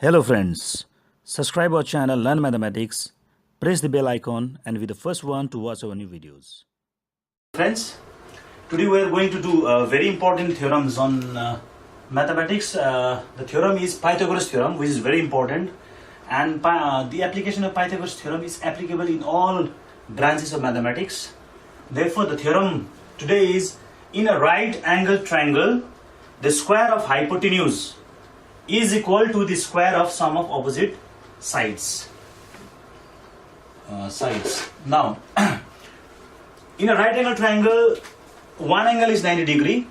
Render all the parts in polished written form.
Hello friends, subscribe our channel Learn Mathematics, press the bell icon and be the first one to watch our new videos. Friends, today we are going to do very important theorems on mathematics. The theorem is Pythagoras Theorem, which is very important, and the application of Pythagoras Theorem is applicable in all branches of mathematics. Therefore, the theorem today is, in a right angled triangle, the square of hypotenuse is equal to the square of sum of opposite sides. Now, in a right angle triangle, one angle is 90 degree,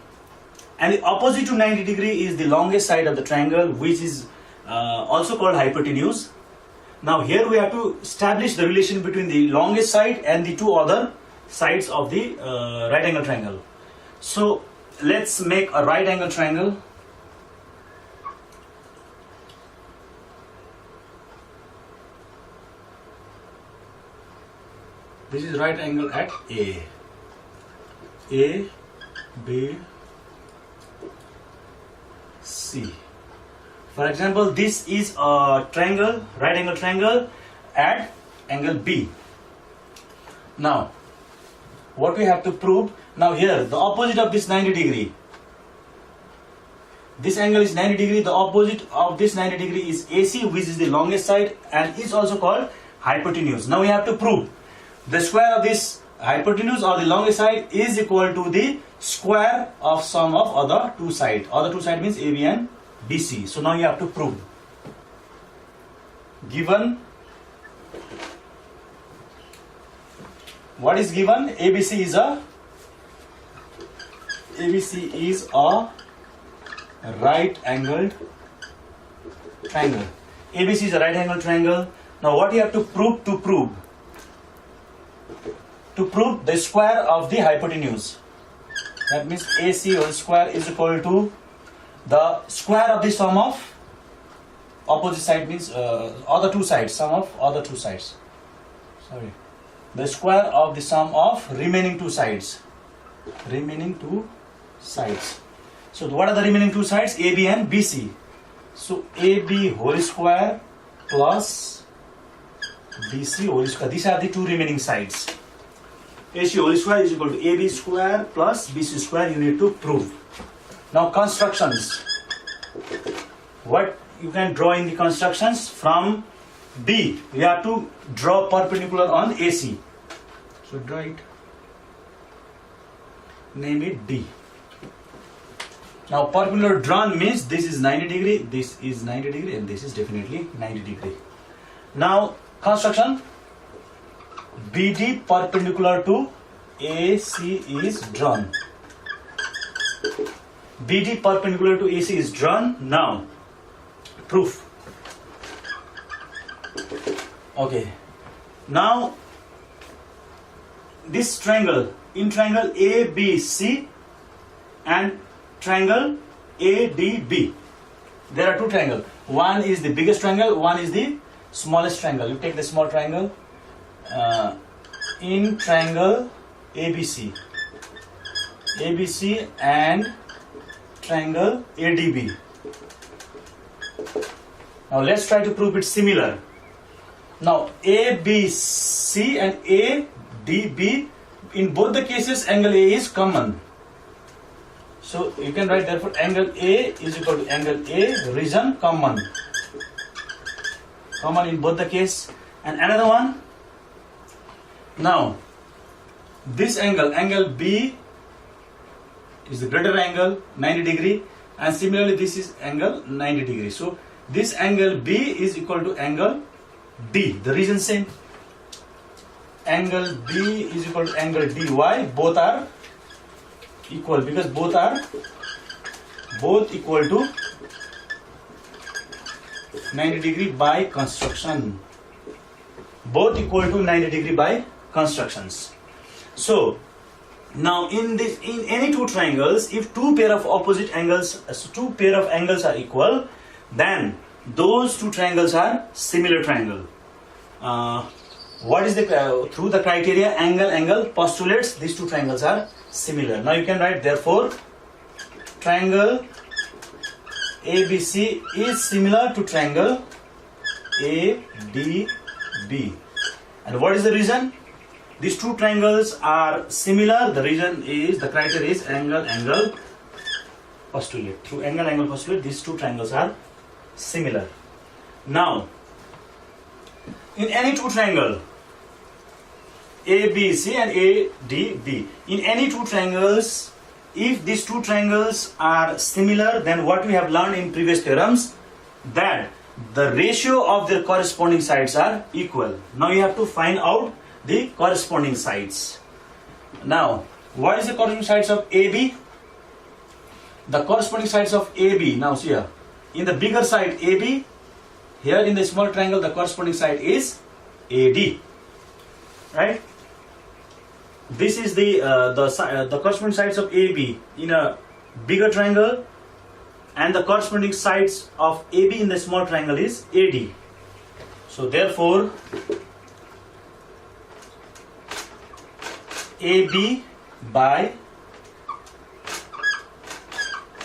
and the opposite to 90 degree is the longest side of the triangle, which is also called hypotenuse. Now here we have to establish the relation between the longest side and the two other sides of the right angle triangle. So let's make a right angle triangle. This is right angle at A, B, C. For example, this is a triangle, right angle triangle at angle B. Now, what we have to prove, now here, the opposite of this 90 degree. This angle is 90 degree, the opposite of this 90 degree is AC, which is the longest side and is also called hypotenuse. Now we have to prove the square of this hypotenuse or the longest side is equal to the square of sum of other two sides. Other two sides means AB and BC. So now you have to prove. Given, what is given? ABC is a right angled triangle. ABC is a right angled triangle. Now what you have to prove to prove the square of the hypotenuse. That means AC whole square is equal to the square of the sum of opposite side, means other two sides, sum of other two sides. The square of the sum of remaining two sides. So what are the remaining two sides? AB and BC. So AB whole square plus BC whole square. These are the two remaining sides. AC whole square is equal to AB square plus BC square. You need to prove. Now constructions. What you can draw in the constructions from B? We have to draw perpendicular on AC. So draw it. Name it D. Now perpendicular drawn means this is 90 degree, this is 90 degree, and this is definitely 90 degree. Now construction. BD perpendicular to AC is drawn. BD perpendicular to AC is drawn. Now, proof. Okay. Now, this triangle, in triangle ABC and triangle ADB, there are two triangles. One is the biggest triangle, one is the smallest triangle. You take the small triangle. In triangle ABC and triangle ADB. Now let's try to prove it similar. Now ABC and ADB, in both the cases angle A is common. So you can write therefore angle A is equal to angle A, region common. Common in both the case. And another one. Now, this angle B is the greater angle, 90 degree, and similarly this is angle 90 degree. So, this angle B is equal to angle D. The reason same. Angle B is equal to angle D. Why? Both are equal, because both equal to 90 degree by construction. Both equal to 90 degree by constructions. So now in any two triangles, if two pair of angles are equal, then those two triangles are similar triangle. What is through the criteria angle postulates, these two triangles are similar. Now you can write therefore triangle ABC is similar to triangle ADB. And what is the reason? These two triangles are similar. The reason is, the criteria is angle postulate. Through angle postulate, these two triangles are similar. Now, in any two triangle, ABC and ADB, in any two triangles, if these two triangles are similar, then what we have learned in previous theorems, that the ratio of their corresponding sides are equal. Now you have to find out the corresponding sides. Now, what is the corresponding sides of AB? The corresponding sides of AB, now see here, in the bigger side AB, here in the small triangle the corresponding side is AD, right? This is the corresponding sides of AB in a bigger triangle, and the corresponding sides of AB in the small triangle is AD. So therefore, AB by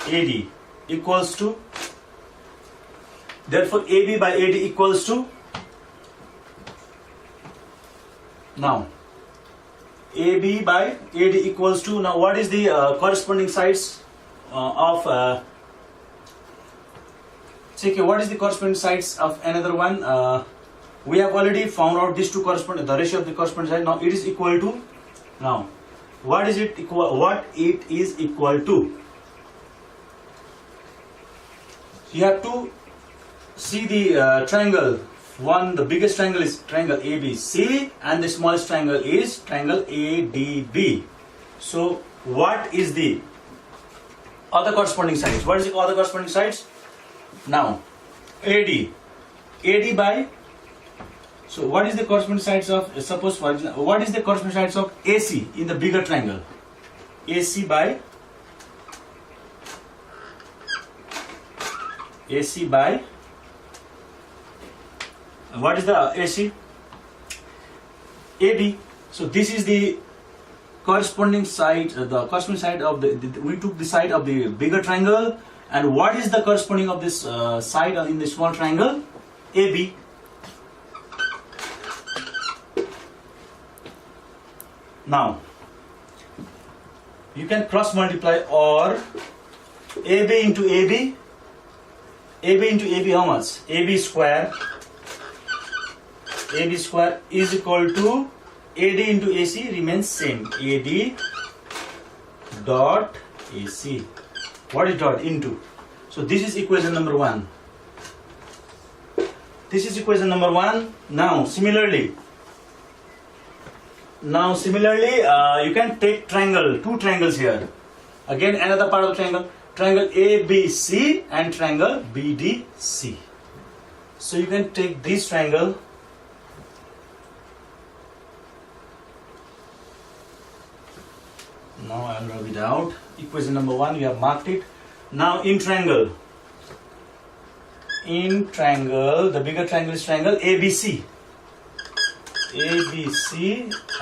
AD equals to, therefore AB by AD equals to, now AB by AD equals to, now what is the corresponding sides of what is the corresponding sides of another one? We have already found out these two correspond, the ratio of the corresponding side. Now it is equal to, now what is it equal, what it is equal to? You have to see the triangle. One, the biggest triangle is triangle ABC, and the smallest triangle is triangle ADB. So what is the other corresponding sides? What is the other corresponding sides? Now AD by, so what is the corresponding sides of, suppose for example, what is the corresponding sides of AC in the bigger triangle? AC by what is the AC? AB. So this is the corresponding side, the corresponding side of the, we took the side of the bigger triangle, and what is the corresponding of this side in the small triangle? AB. Now you can cross multiply, or AB into AB, AB into AB, how much? AB square is equal to AD into AC remains same, AD dot AC. What is dot? Into. So this is equation number 1. This is equation number 1. Now similarly you can take triangle, two triangles here. Again another part of the triangle ABC and triangle BDC. So you can take this triangle. Now I will rub it out. Equation number 1, you have marked it. Now in triangle, the bigger triangle is triangle ABC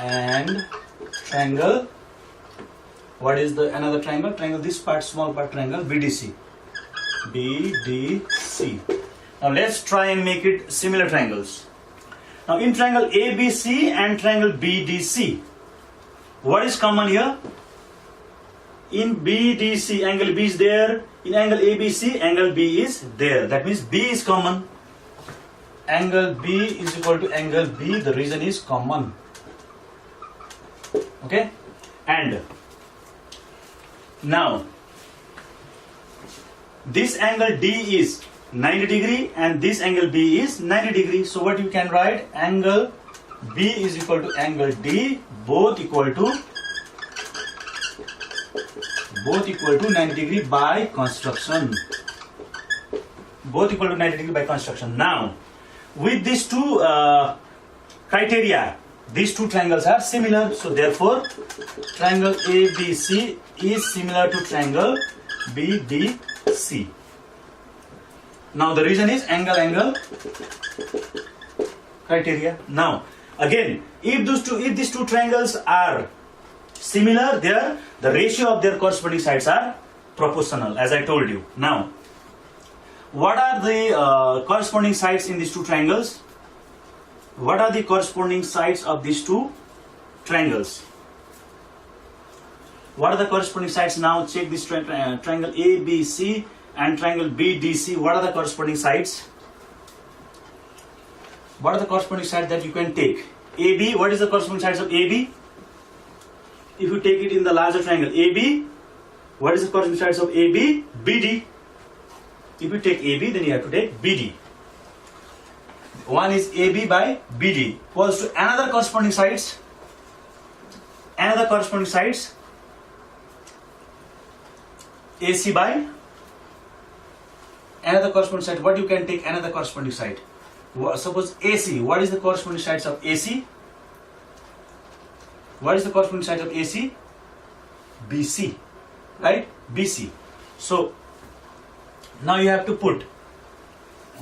and triangle, what is the another triangle? Triangle, this part, small part, triangle BDC. Now let's try and make it similar triangles. Now in triangle ABC and triangle BDC, what is common here? In BDC, angle B is there. In angle ABC, angle B is there. That means B is common. Angle B is equal to angle B. The reason is common. Okay? And now this angle D is 90 degree and this angle B is 90 degree. So what you can write? Angle B is equal to angle D, both equal to 90 degree by construction. Both equal to 90 degree by construction. Now, with these two criteria, these two triangles are similar. So therefore, triangle ABC is similar to triangle BDC. Now the reason is angle criteria. Now again, if these two triangles are similar, the ratio of their corresponding sides are proportional, as I told you. Now what are the corresponding sides in these two triangles? What are the corresponding sides of these two triangles? What are the corresponding sides? Now check this triangle ABC and triangle BDC. What are the corresponding sides? What are the corresponding sides that you can take? AB, what is the corresponding sides of AB? If you take it in the larger triangle AB, what is the corresponding sides of AB? BD. If you take AB, then you have to take BD. One is AB by BD equals to another corresponding sides. Another corresponding sides AC by another corresponding side. What you can take another corresponding side? Suppose AC. What is the corresponding sides of AC? What is the corresponding side of AC? BC, right? BC. So now you have to put.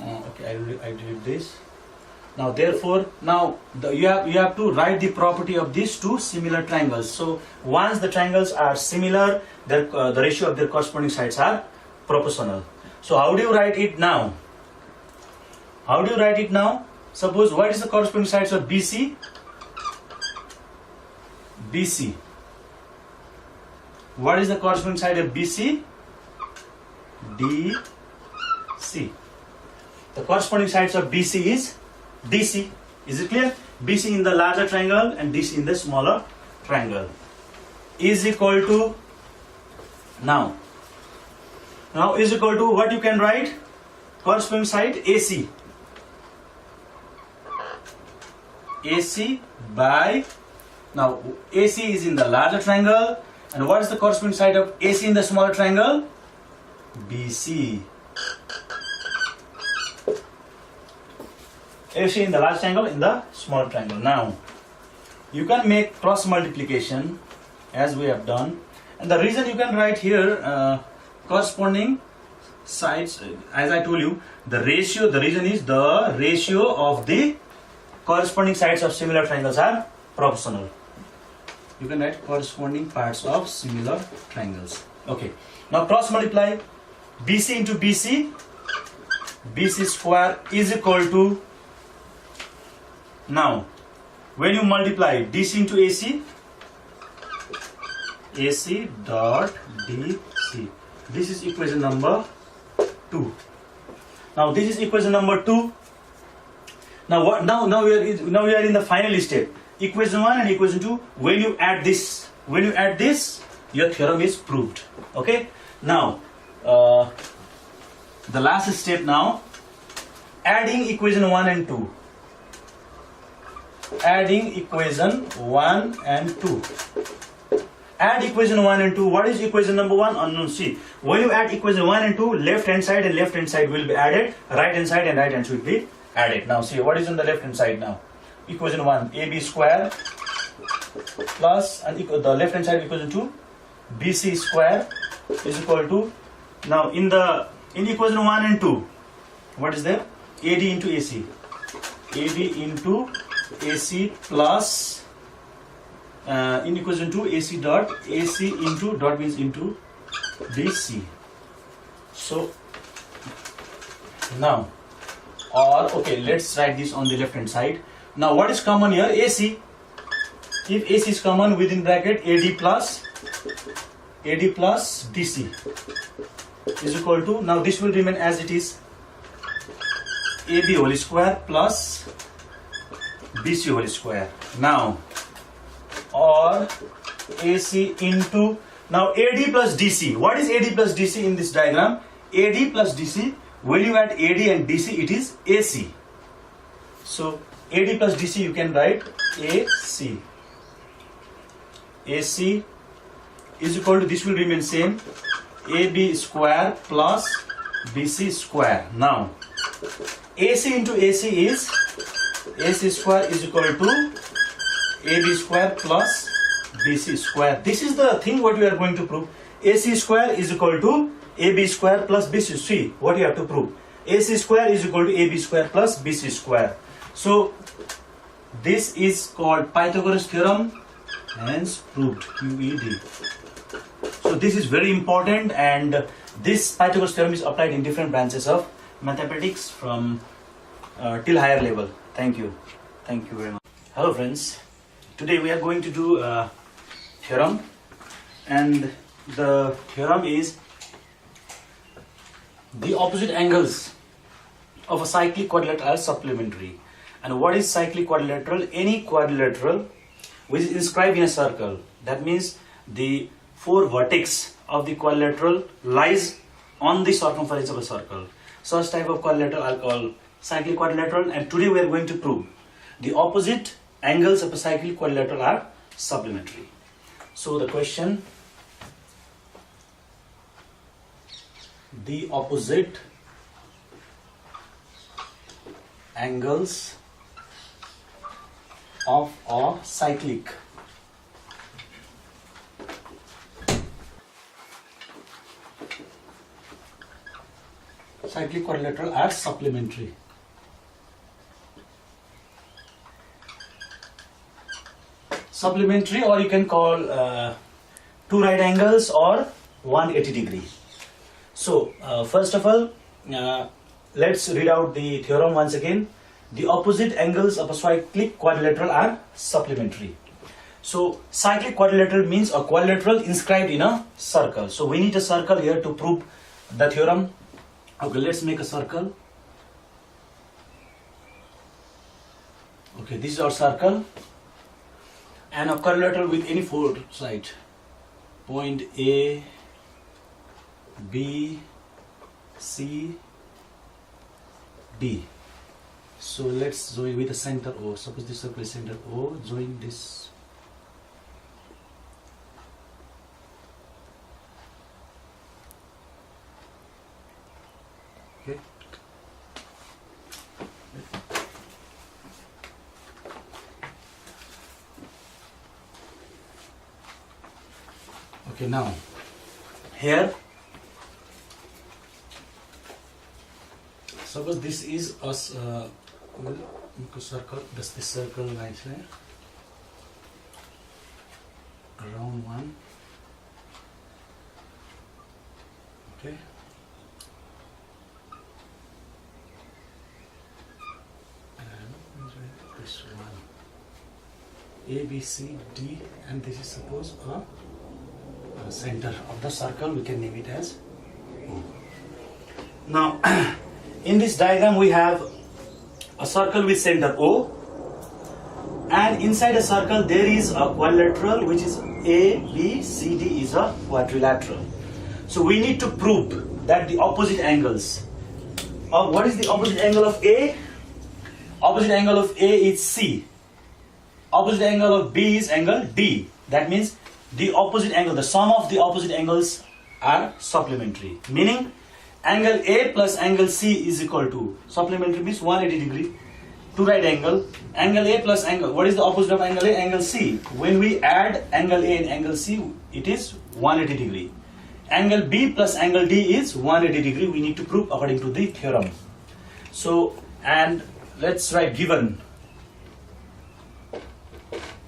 Okay, I did this. Now therefore, now you have to write the property of these two similar triangles. So once the triangles are similar, the ratio of their corresponding sides are proportional. So how do you write it now? How do you write it now? Suppose what is the corresponding sides of BC? BC. What is the corresponding side of BC? DC. The corresponding sides of BC is DC. Is it clear? BC in the larger triangle and DC in the smaller triangle is equal to now is equal to what you can write? Corresponding side AC. AC by, now AC is in the larger triangle, and what is the corresponding side of AC in the smaller triangle? BC. AC in the large triangle, in the small triangle. Now you can make cross multiplication as we have done, and the reason you can write here corresponding sides, as I told you, the reason is the ratio of the corresponding sides of similar triangles are proportional. You can write corresponding parts of similar triangles. Okay, now cross multiply BC into BC. BC square is equal to, now when you multiply DC into AC, AC dot DC. This is equation number 2. Now this is equation number 2. Now what? Now we are in the final step. Equation 1 and equation 2. When you add this, your theorem is proved. Okay. Now the last step now, adding equation 1 and 2. Adding equation 1 and 2. Add equation 1 and 2. What is equation number 1? Unknown. See, when you add equation 1 and 2, left hand side and left hand side will be added, right hand side and right hand side will be added. Now see, what is on the left hand side now? Equation 1, AB square plus, and the left hand side equation 2, BC square is equal to, now in equation 1 and 2, what is there? AD into AC. AD into AC plus, in equation 2, AC dot, AC into, dot means into BC. So now, or okay, let's write this on the left hand side. Now what is common here? AC. If AC is common, within bracket AD plus DC is equal to, now this will remain as it is, AB whole square plus BC whole square. Now, or AC into, now AD plus DC. What is AD plus DC in this diagram? AD plus DC, when you add AD and DC, it is AC. So AD plus DC you can write AC. AC is equal to, this will remain same, AB square plus BC square. Now AC into AC is, AC square is equal to AB square plus BC square. This is the thing what we are going to prove. AC square is equal to AB square plus BC. See what you have to prove. AC square is equal to AB square plus BC square. So this is called Pythagoras Theorem, hence proved, QED. So this is very important, and this Pythagoras Theorem is applied in different branches of mathematics from till higher level. Thank you very much. Hello friends, today we are going to do a theorem, and the theorem is the opposite angles of a cyclic quadrilateral are supplementary. And what is cyclic quadrilateral? Any quadrilateral which is inscribed in a circle. That means the four vertex of the quadrilateral lies on the circumference of a circle. Such type of quadrilateral are called cyclic quadrilateral, and today we are going to prove the opposite angles of a cyclic quadrilateral are supplementary. So the question, the opposite angles of a cyclic quadrilateral are supplementary. Supplementary, or you can call two right angles or 180 degree. So first of all, let's read out the theorem once again. The opposite angles of a cyclic quadrilateral are supplementary. So cyclic quadrilateral means a quadrilateral inscribed in a circle. So we need a circle here to prove the theorem. Okay, let's make a circle. Okay, this is our circle, and a quadrilateral with any four sides. Point A, B, C, D. So let's join with the center O. Suppose this circle is center O, join this. Okay. Okay, now here, suppose this is a circle. Does this circle right here? Around one. Okay. And this one. A, B, C, D, and this is suppose a center of the circle. We can name it as O. Now, in this diagram we have a circle with center O, and inside a circle there is a quadrilateral which is A, B, C, D is a quadrilateral. So we need to prove that the opposite angles of, what is the opposite angle of A? Opposite angle of A is C. Opposite angle of B is angle D. That means the opposite angle, the sum of the opposite angles are supplementary. Meaning angle A plus angle C is equal to, supplementary means 180 degree, two right angle. Angle A plus angle, what is the opposite of angle A? Angle C. When we add angle A and angle C, it is 180 degree. Angle B plus angle D is 180 degree. We need to prove according to the theorem. So, and let's write given.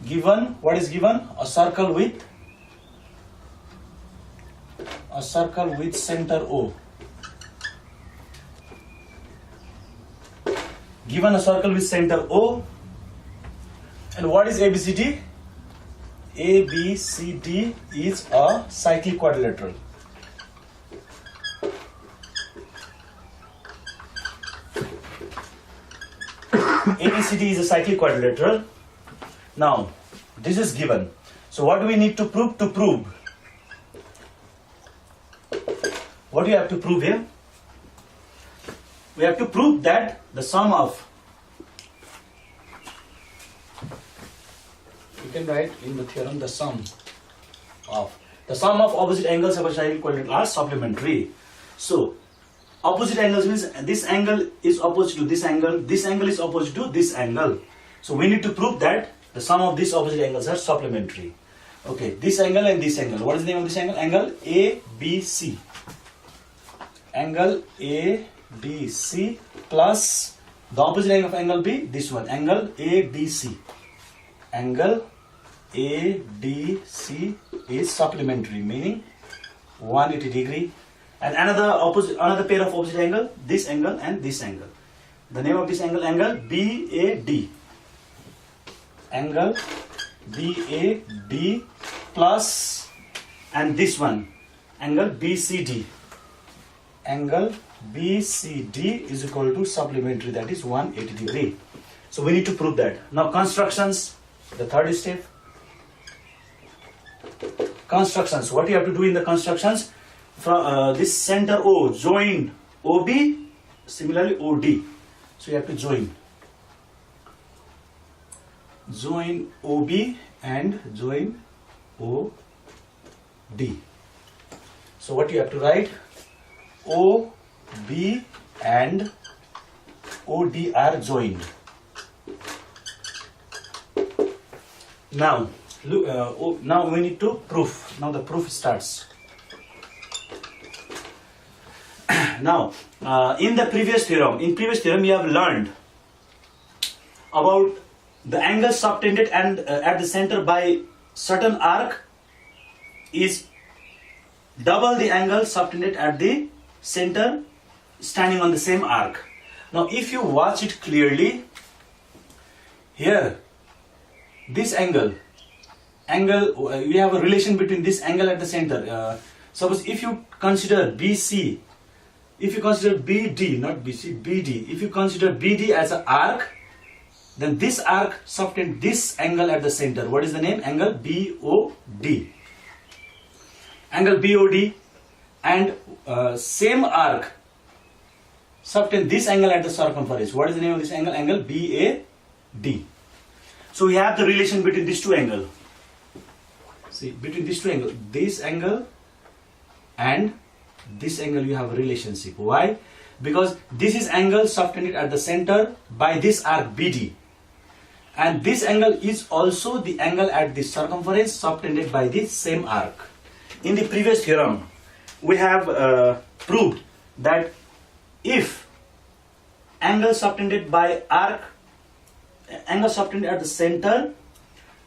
Given, what is given? A circle with center O. Given a circle with center O, and what is ABCD? ABCD is a cyclic quadrilateral. ABCD is a cyclic quadrilateral. Now, this is given. So what do we need to prove? What do you have to prove here? We have to prove that the sum of, you can write in the theorem, the sum of opposite angles of a cyclic quadrilateral are supplementary. So opposite angles means this angle is opposite to this angle is opposite to this angle. So we need to prove that the sum of these opposite angles are supplementary. Okay, this angle and this angle. What is the name of this angle? Angle ABC. Angle ADC plus the opposite angle of angle B, this one, angle ADC. Angle ADC is supplementary, meaning 180 degree. And another pair of opposite angle, this angle and this angle. The name of this angle BAD. Angle BAD plus, and this one angle BCD. Angle BCD is equal to supplementary, that is 180 degree. So we need to prove that. Now constructions, the third step. Constructions, what you have to do in the constructions, from this center O, join OB, similarly OD. So you have to join OB and join OD. So what you have to write, OB and OD are joined. Now look, now we need to prove. Now the proof starts. Now in previous theorem you have learned about the angle subtended and at the center by certain arc is double the angle subtended at the center standing on the same arc. Now if you watch it clearly, here this angle we have a relation between this angle at the center. Suppose if you consider BC, if you consider BD, not BC, BD, if you consider BD as an arc, then this arc subtend this angle at the center. What is the name? Angle BOD. Angle BOD, and same arc subtend this angle at the circumference. What is the name of this angle? Angle BAD. So we have the relation between these two angles. See, between these two angles, this angle and this angle, you have a relationship. Why? Because this is angle subtended at the center by this arc BD, and this angle is also the angle at the circumference subtended by this same arc. In the previous theorem, we have proved that if angle subtended by arc, angle subtended at the center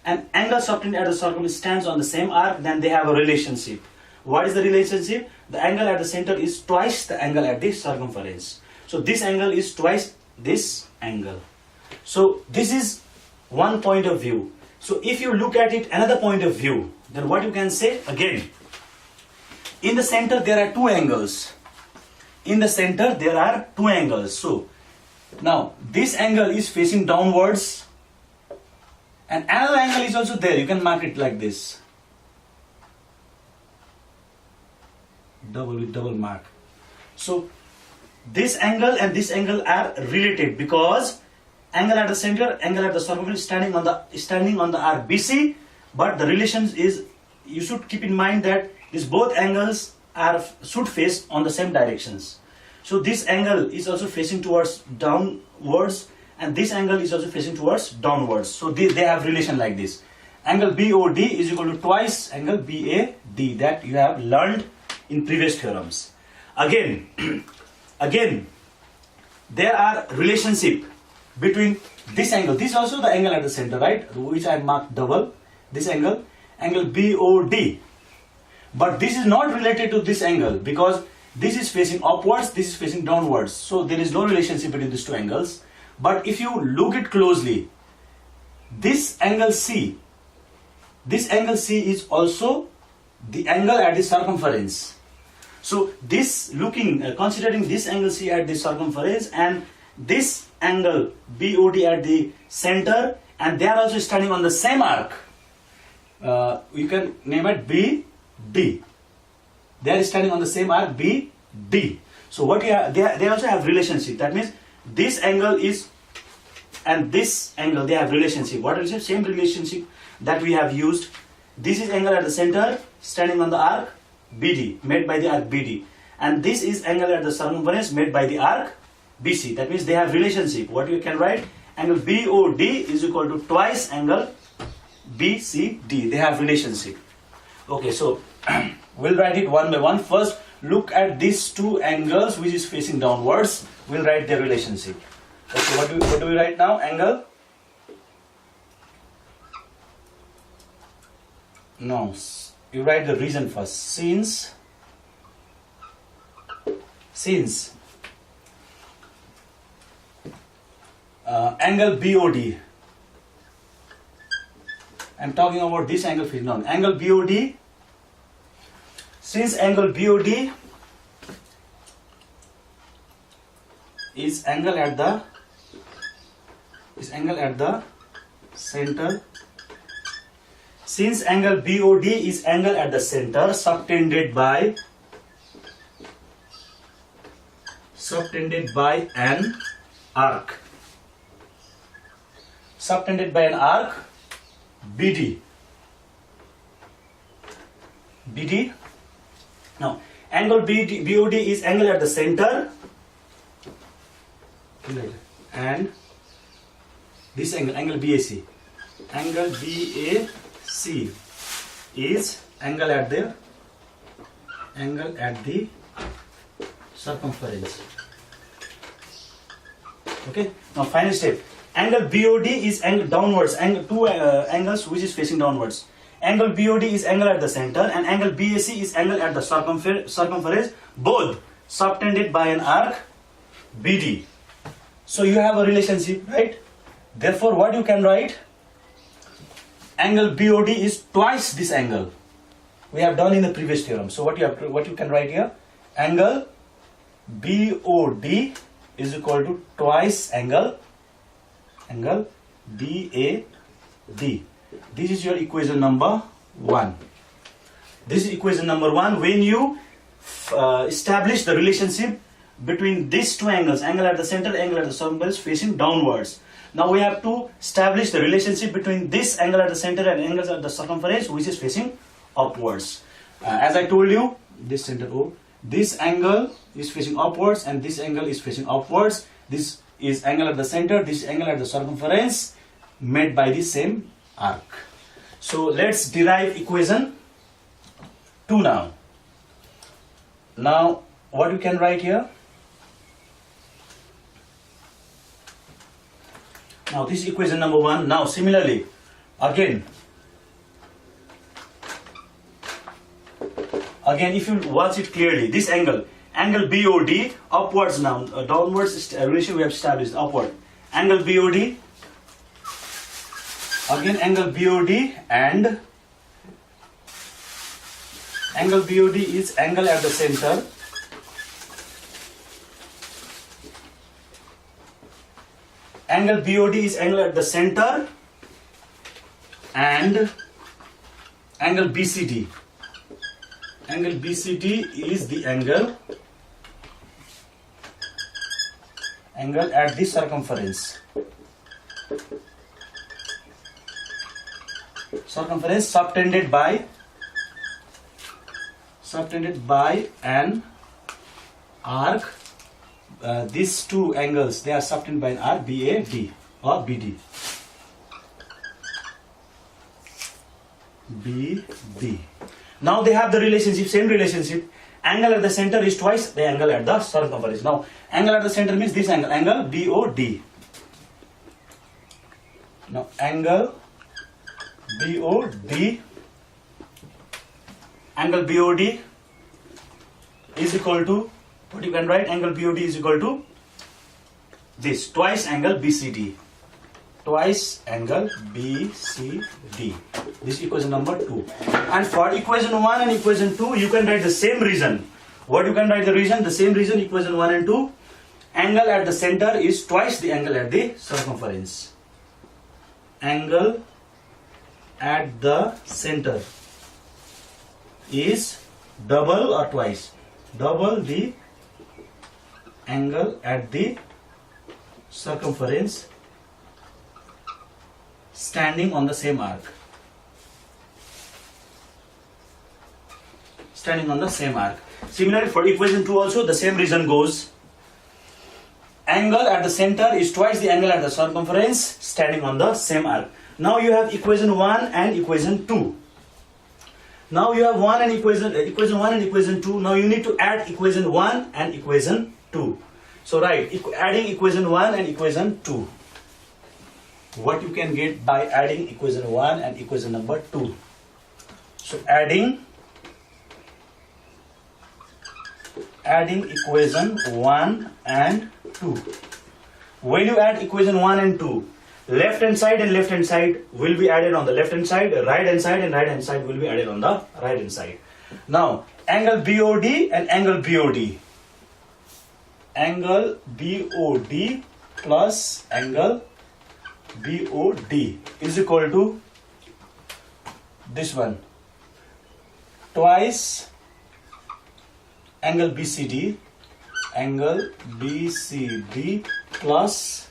and angle subtended at the circumference stands on the same arc, then they have a relationship. What is the relationship? The angle at the center is twice the angle at the circumference. So this angle is twice this angle. So this is one point of view. So if you look at it another point of view, then what you can say again, in the center there are two angles. In the center there are two angles. So now this angle is facing downwards and another angle is also there. You can mark it like this. Double with double mark. So this angle and this angle are related because angle at the center, angle at the circumference standing on the arc BC, but the relation is, you should keep in mind that these both angles should face on the same directions. So this angle is also facing towards downwards and this angle is also facing towards downwards. So they have relation like this. Angle BOD is equal to twice angle BAD, that you have learned in previous theorems. Again, there are relationship between this angle. This is also the angle at the center, right? Which I marked double. This angle BOD. But this is not related to this angle because this is facing upwards, this is facing downwards. So there is no relationship between these two angles. But if you look it closely, this angle C is also the angle at the circumference. So this considering this angle C at the circumference and this angle BOD at the center, and they are also standing on the same arc, you can name it BD. They are standing on the same arc BD. So what they also have relationship. That means this angle is and this angle, they have relationship. What relationship? Same relationship that we have used. This is angle at the center standing on the arc BD, made by the arc BD, and this is angle at the circumference made by the arc BC. That means they have relationship. What you can write? Angle BOD is equal to twice angle BCD. They have relationship. Okay, so we'll write it one by one. First, look at these two angles which is facing downwards. We'll write their relationship. Okay, what do we write now? Angle. No, you write the reason first. Since since angle BOD, I'm talking about this angle phase now. Angle BOD, since angle BOD is angle at the center. Since angle BOD is angle at the center, subtended by an arc. Subtended by an arc BD. Now, angle BOD is angle at the center, and this angle BAC. Angle BAC is angle at the circumference. Okay. Now, final step. Angle BOD is angle downwards. Two angles which is facing downwards. Angle BOD is angle at the center, and angle BAC is angle at the circumference, both subtended by an arc BD. So you have a relationship, right? Therefore, what you can write? Angle BOD is twice this angle. We have done in the previous theorem. So what you can write here? Angle BOD is equal to twice angle BAD. This is your equation number 1. This is equation number 1 when you establish the relationship between these two angles, angle at the center, angle at the circumference facing downwards. Now we have to establish the relationship between this angle at the center and angles at the circumference which is facing upwards. As I told you, this center O, this angle is facing upwards and this angle is facing upwards. This is angle at the center, this angle at the circumference made by the same arc. So let's derive equation 2 now. Now what you can write here? Now this is equation number 1. Now similarly, again if you watch it clearly, this angle BOD upwards now, downwards relation we have established, upward. Angle BOD, again angle BOD, and angle BOD is angle at the center. Angle BOD is angle at the center, and angle BCD. Angle BCD is the angle at the circumference. Circumference subtended by an arc. These two angles, they are subtended by an arc BAD or BD. BD. Now they have the relationship, same relationship. Angle at the center is twice the angle at the circumference. Now angle at the center means this angle BOD. Now angle BOD is equal to, what you can write? Angle BOD is equal to this, twice angle BCD. Twice angle BCD. This is equation number 2. And for equation 1 and equation 2, you can write the same reason. What you can write the reason? The same reason, equation 1 and 2. Angle at the center is twice the angle at the circumference. Angle at the center is double or twice? Double the angle at the circumference standing on the same arc. Standing on the same arc. Similarly, for equation 2 also the same reason goes. Angle at the center is twice the angle at the circumference standing on the same arc. Now you have equation 1 and equation 2. Now you have equation 1 and equation 2. Now you need to add equation 1 and equation 2. So right, adding equation 1 and equation 2. What you can get by adding equation 1 and equation number 2. So adding adding equation 1 and 2. When you add equation 1 and 2, left hand side and left hand side will be added on the left hand side, right hand side and right hand side will be added on the right hand side. Now, angle BOD and angle BOD. Angle BOD plus angle BOD is equal to this one, twice angle BCD plus,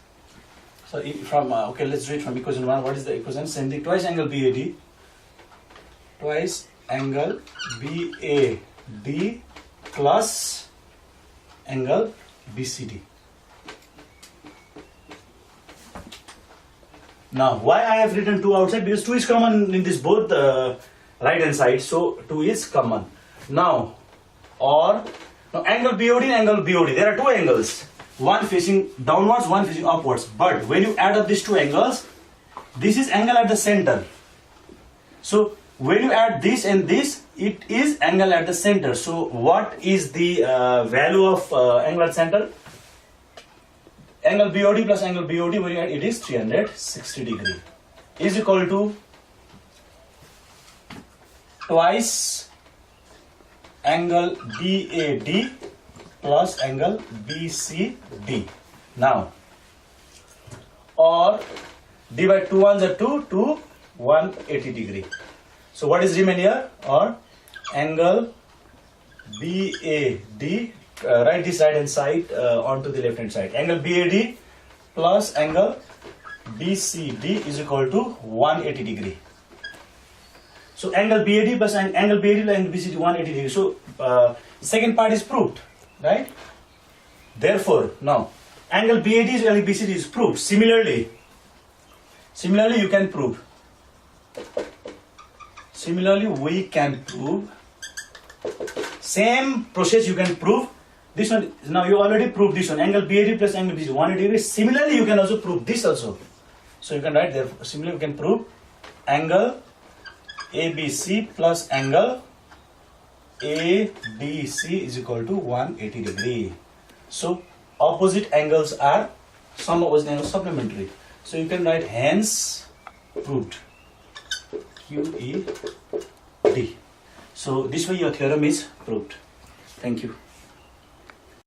so from okay, let's read from equation 1. What is the equation? Same thing, twice angle BAD, twice angle BAD plus angle BCD. Now, why I have written 2 outside? Because 2 is common in this both right hand side, so 2 is common. Now angle BOD and angle BOD, there are 2 angles, one facing downwards, one facing upwards. But when you add up these 2 angles, this is angle at the center. So when you add this and this, it is angle at the center. So what is the value of angle at center? Angle BOD plus angle BOD, when you add, it is 360 degree, is equal to twice angle BAD plus angle BCD. Now, or divide 2 1s are 2 to 180 degree. So what is remain here? Or angle BAD, write this right hand side onto the left hand side. Angle BAD plus angle BCD is equal to 180 degree. So angle BAD plus angle BAD plus angle BCD 180 degree. So second part is proved, right? Therefore, now angle BAD is angle BCD is proved. Similarly, you can prove. Similarly, we can prove. Same process you can prove. This one, now you already proved this one, angle BAD plus angle BCD 180 degree. Similarly, you can also prove this also. So you can write there, similarly you can prove angle ABC plus angle ADC is equal to 180 degree. So opposite angles are, some opposite angles supplementary. So you can write hence proved, QED. So this way your theorem is proved. Thank you.